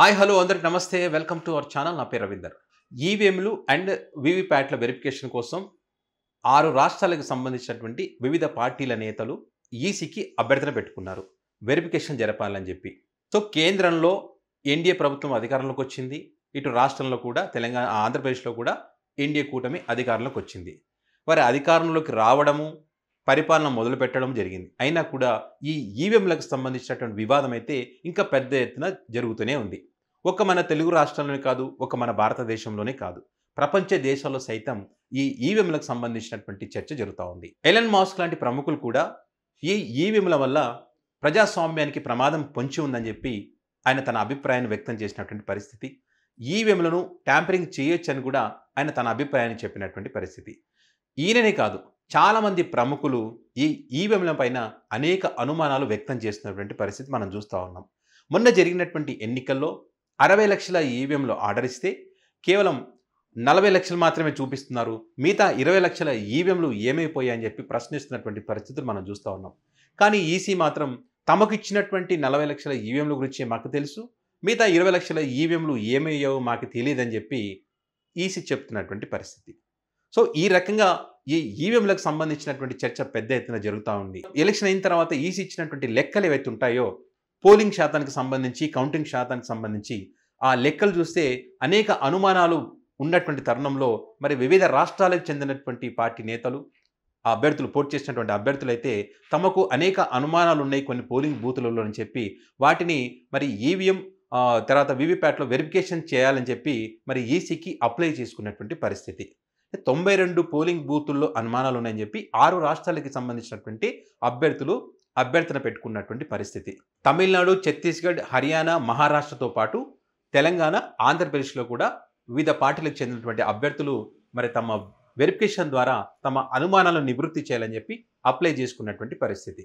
Hi hello అందరికి నమస్తే welcome to our channel. నా పేరు రవీందర్. ఈవీఎంలు అండ్ వీవీప్యాట్ల వెరిఫికేషన్ కోసం 6 రాష్ట్రాలకు సంబంధించినటువంటి వివిధ పార్టీల నేతలు ఈసీకి అభ్యర్థన పెట్టుకున్నారు వెరిఫికేషన్ జరపాలని చెప్పి. సో కేంద్రంలో ఎన్డీఏ ప్రభుత్వం అధికారంలోకి వచ్చింది. ఇటు రాష్ట్రంలో కూడా తెలంగాణ ఆంధ్రప్రదేశ్లో కూడా ఎన్డీఏ కూటమి అధికారంలోకి వచ్చింది. వారి అధికారంలోకి రావడము పరిపాలన మొదలుపెట్టడం జరిగింది. అయినా కూడా ఈ ఈవీఎంలకు సంబంధించినటువంటి వివాదం అయితే ఇంకా పెద్ద ఎత్తున జరుగుతూనే ఉంది. ఒక మన తెలుగు రాష్ట్రాల్లోనే కాదు, ఒక మన భారతదేశంలోనే కాదు, ప్రపంచ దేశాల్లో సైతం ఈ ఈవీఎంలకు సంబంధించినటువంటి చర్చ జరుగుతూ ఉంది. ఎలన్ మాస్క్ లాంటి ప్రముఖులు కూడా ఈ ఈవీఎంల వల్ల ప్రజాస్వామ్యానికి ప్రమాదం పొంచి ఉందని చెప్పి ఆయన తన అభిప్రాయాన్ని వ్యక్తం చేసినటువంటి పరిస్థితి. ఈవీఎంలను ట్యాంపరింగ్ చేయొచ్చని కూడా ఆయన తన అభిప్రాయాన్ని చెప్పినటువంటి పరిస్థితి. ఈయననే కాదు, చాలామంది ప్రముఖులు ఈ ఈవీఎంల పైన అనేక అనుమానాలు వ్యక్తం చేస్తున్నటువంటి పరిస్థితి మనం చూస్తూ ఉన్నాం. మొన్న జరిగినటువంటి ఎన్నికల్లో 60 లక్షల ఈవీఎంలు ఆర్డర్ ఇస్తే కేవలం 40 లక్షలు మాత్రమే చూపిస్తున్నారు. మిగతా 20 లక్షల ఈవీఎంలు ఏమైపోయాయని చెప్పి ప్రశ్నిస్తున్నటువంటి పరిస్థితులు మనం చూస్తూ ఉన్నాం. కానీ ఈసీ మాత్రం తమకు ఇచ్చినటువంటి 40 లక్షల ఈవీఎంల గురించి మాకు తెలుసు, మిగతా 20 లక్షల ఈవీఎంలు ఏమయ్యావో మాకు తెలియదని చెప్పి ఈసీ చెప్తున్నటువంటి పరిస్థితి. సో ఈ రకంగా ఈ ఈవీఎంలకు సంబంధించినటువంటి చర్చ పెద్ద ఎత్తున జరుగుతూ ఉంది. ఎలక్షన్ అయిన తర్వాత ఈసీ ఇచ్చినటువంటి లెక్కలు ఏవైతే ఉంటాయో పోలింగ్ శాతానికి సంబంధించి, కౌంటింగ్ శాతానికి సంబంధించి ఆ లెక్కలు చూస్తే అనేక అనుమానాలు ఉన్నటువంటి తరుణంలో మరి వివిధ రాష్ట్రాలకు చెందినటువంటి పార్టీ నేతలు, ఆ అభ్యర్థులు పోటీ చేసినటువంటి అభ్యర్థులు అయితే తమకు అనేక అనుమానాలు ఉన్నాయి కొన్ని పోలింగ్ బూతులలో అని చెప్పి వాటిని మరి ఈవీఎం తర్వాత వీవీప్యాట్లో వెరిఫికేషన్ చేయాలని చెప్పి మరి ఈసీకి అప్లై చేసుకున్నటువంటి పరిస్థితి. 92 పోలింగ్ బూతుల్లో అనుమానాలు ఉన్నాయని చెప్పి 6 రాష్ట్రాలకి సంబంధించినటువంటి అభ్యర్థులు అభ్యర్థన పెట్టుకున్నటువంటి పరిస్థితి. తమిళనాడు, ఛత్తీస్గఢ్, హర్యానా, మహారాష్ట్రతో పాటు తెలంగాణ, ఆంధ్రప్రదేశ్లో కూడా వివిధ పార్టీలకు చెందినటువంటి అభ్యర్థులు మరి తమ వెరిఫికేషన్ ద్వారా తమ అనుమానాలను నివృత్తి చేయాలని చెప్పి అప్లై చేసుకున్నటువంటి పరిస్థితి.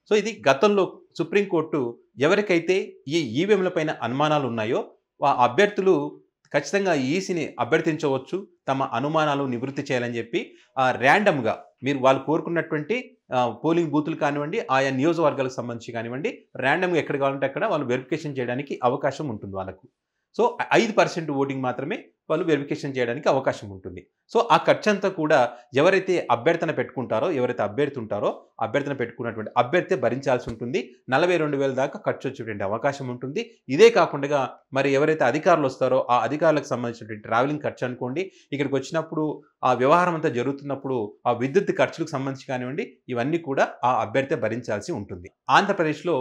సో ఇది గతంలో సుప్రీంకోర్టు ఎవరికైతే ఈ ఈవీఎంల పైన అనుమానాలు ఉన్నాయో ఆ అభ్యర్థులు ఖచ్చితంగా ఈసీని అభ్యర్థించవచ్చు, తమ అనుమానాలు నివృత్తి చేయాలని చెప్పి ర్యాండమ్గా మీరు వాళ్ళు కోరుకున్నటువంటి పోలింగ్ బూతులు కానివ్వండి, ఆయా నియోజకవర్గాలకు సంబంధించి కానివ్వండి, ర్యాండమ్గా ఎక్కడ కావాలంటే అక్కడ వాళ్ళు వెరిఫికేషన్ చేయడానికి అవకాశం ఉంటుంది వాళ్ళకు. సో 5% ఓటింగ్ మాత్రమే వాళ్ళు వెరిఫికేషన్ చేయడానికి అవకాశం ఉంటుంది. సో ఆ ఖర్చు అంతా కూడా ఎవరైతే అభ్యర్థన పెట్టుకుంటారో, ఎవరైతే అభ్యర్థి ఉంటారో అభ్యర్థన పెట్టుకున్నటువంటి అభ్యర్థి భరించాల్సి ఉంటుంది. 42,000 దాకా ఖర్చు వచ్చేటువంటి అవకాశం ఉంటుంది. ఇదే కాకుండా మరి ఎవరైతే అధికారులు వస్తారో ఆ అధికారులకు సంబంధించినటువంటి ట్రావెలింగ్ ఖర్చు అనుకోండి, ఇక్కడికి వచ్చినప్పుడు ఆ వ్యవహారం అంతా జరుగుతున్నప్పుడు ఆ విద్యుత్ ఖర్చులకు సంబంధించి కానివ్వండి, ఇవన్నీ కూడా ఆ అభ్యర్థి భరించాల్సి ఉంటుంది. ఆంధ్రప్రదేశ్లో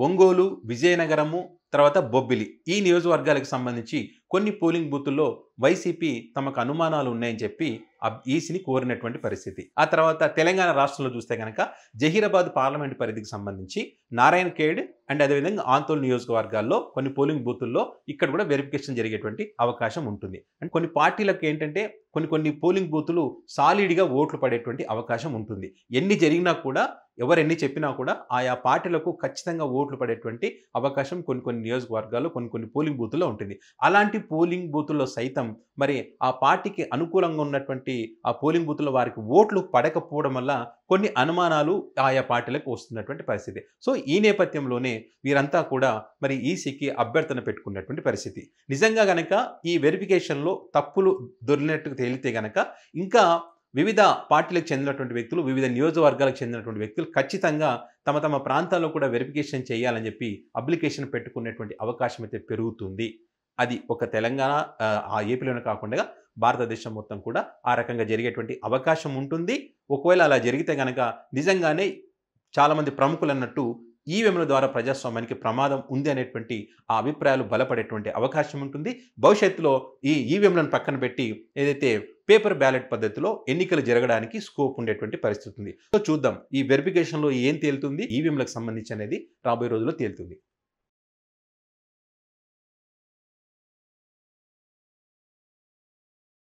ఒంగోలు, విజయనగరము, తర్వాత బొబ్బిలి ఈ నియోజకవర్గాలకు సంబంధించి కొన్ని పోలింగ్ బూతుల్లో వైసీపీ తమకు అనుమానాలు ఉన్నాయని చెప్పి ఈసీని కోరినటువంటి పరిస్థితి. ఆ తర్వాత తెలంగాణ రాష్ట్రంలో చూస్తే కనుక జహీరాబాద్ పార్లమెంట్ పరిధికి సంబంధించి నారాయణ ఖేడ్ అండ్ అదేవిధంగా ఆంతోల్ నియోజకవర్గాల్లో కొన్ని పోలింగ్ బూతుల్లో ఇక్కడ కూడా వెరిఫికేషన్ జరిగేటువంటి అవకాశం ఉంటుంది. అండ్ కొన్ని పార్టీలకు ఏంటంటే కొన్ని పోలింగ్ బూతులు సాలిడ్గా ఓట్లు పడేటువంటి అవకాశం ఉంటుంది. ఎన్ని జరిగినా కూడా, ఎవరు ఎన్ని చెప్పినా కూడా ఆయా పార్టీలకు ఖచ్చితంగా ఓట్లు పడేటువంటి అవకాశం కొన్ని నియోజకవర్గాల్లో కొన్ని పోలింగ్ బూతుల్లో ఉంటుంది. అలాంటి పోలింగ్ బూతుల్లో సైతం మరి ఆ పార్టీకి అనుకూలంగా ఉన్నటువంటి ఆ పోలింగ్ బూతుల్లో వారికి ఓట్లు పడకపోవడం వల్ల కొన్ని అనుమానాలు ఆయా పార్టీలకు వస్తున్నటువంటి పరిస్థితి. సో ఈ నేపథ్యంలోనే వీరంతా కూడా మరి ఈసీకి అభ్యర్థన పెట్టుకున్నటువంటి పరిస్థితి. నిజంగా గనక ఈ వెరిఫికేషన్లో తప్పులు దొరికినట్టు తేలితే గనక ఇంకా వివిధ పార్టీలకు చెందినటువంటి వ్యక్తులు, వివిధ నియోజకవర్గాలకు చెందినటువంటి వ్యక్తులు ఖచ్చితంగా తమ ప్రాంతాల్లో కూడా వెరిఫికేషన్ చేయాలని చెప్పి అప్లికేషన్ పెట్టుకునేటువంటి అవకాశం అయితే పెరుగుతుంది. అది ఒక తెలంగాణ ఆ ఏపీలోనే కాకుండా భారతదేశం మొత్తం కూడా ఆ రకంగా జరిగేటువంటి అవకాశం ఉంటుంది. ఒకవేళ అలా జరిగితే కనుక నిజంగానే చాలామంది ప్రముఖులు అన్నట్టు ఈవీఎంల ద్వారా ప్రజాస్వామ్యానికి ప్రమాదం ఉంది అనేటువంటి ఆ అభిప్రాయాలు బలపడేటువంటి అవకాశం ఉంటుంది. భవిష్యత్తులో ఈ ఈవీఎంలను పక్కన పెట్టి ఏదైతే పేపర్ బ్యాలెట్ పద్ధతిలో ఎన్నికలు జరగడానికి స్కోప్ ఉండేటువంటి పరిస్థితి ఉంది. సో చూద్దాం ఈ వెరిఫికేషన్లో ఏం తేలుతుంది, ఈవీఎంలకు సంబంధించి అనేది రాబోయే రోజుల్లో తేలుతుంది.